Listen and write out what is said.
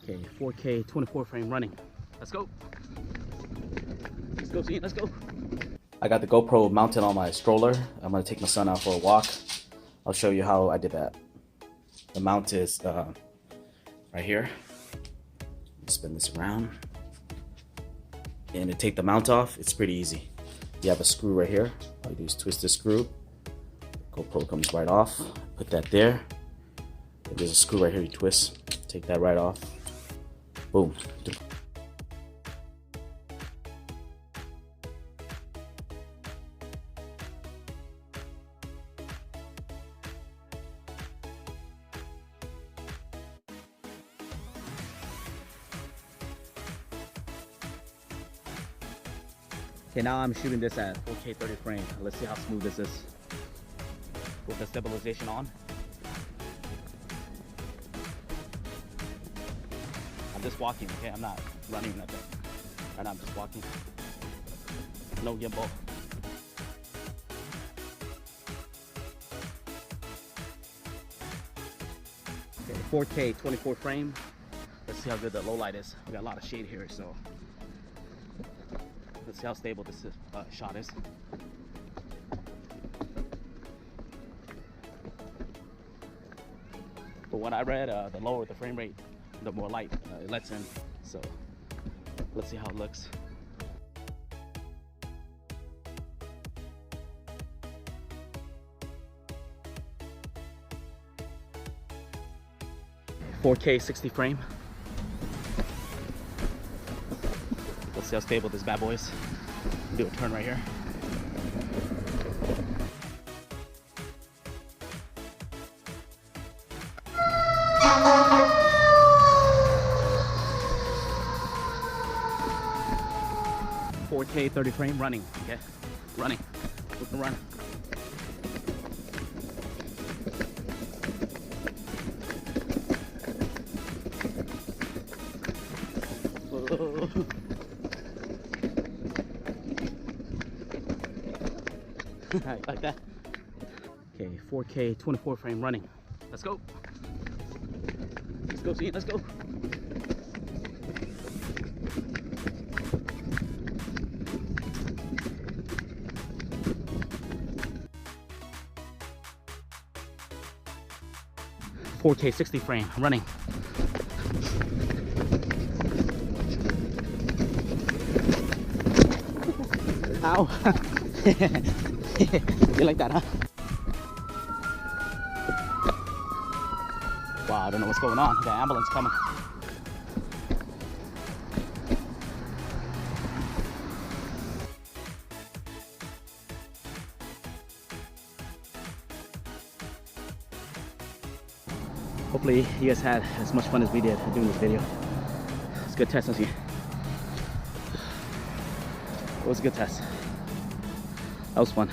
Okay, 4K 24 frame running. Let's go. Let's go, see, let's go. I got the GoPro mounted on my stroller. I'm gonna take my son out for a walk. I'll show you how I did that. The mount is right here. Spin this around. And to take the mount off, it's pretty easy. You have a screw right here. All you do is twist this screw. GoPro comes right off. Put that there. There's a screw right here you twist. Take that right off. Boom. Okay, now I'm shooting this at 4K 30 frame. Let's see how smooth this is. With the stabilization on. I'm just walking, okay? I'm not running or nothing. Right now I'm just walking. No gimbal. Okay, 4K 24 frame. Let's see how good the low light is. We got a lot of shade here, so let's see how stable this shot is. But when I read, the lower the frame rate, the more light it lets in. So let's see how it looks. .4K 60 frame. Let's see how stable this bad boy is. Do a turn right here. .4K 30 frame running. Okay, running. We can run. Like that. Okay, 4K 24 frame running. Let's go. Let's go, see, let's go. .4K 60 frame running. Ow. You like that, huh? Wow, I don't know what's going on. The ambulance coming. Hopefully you guys had as much fun as we did doing this video. It's a good test, it was a good test. That was fun.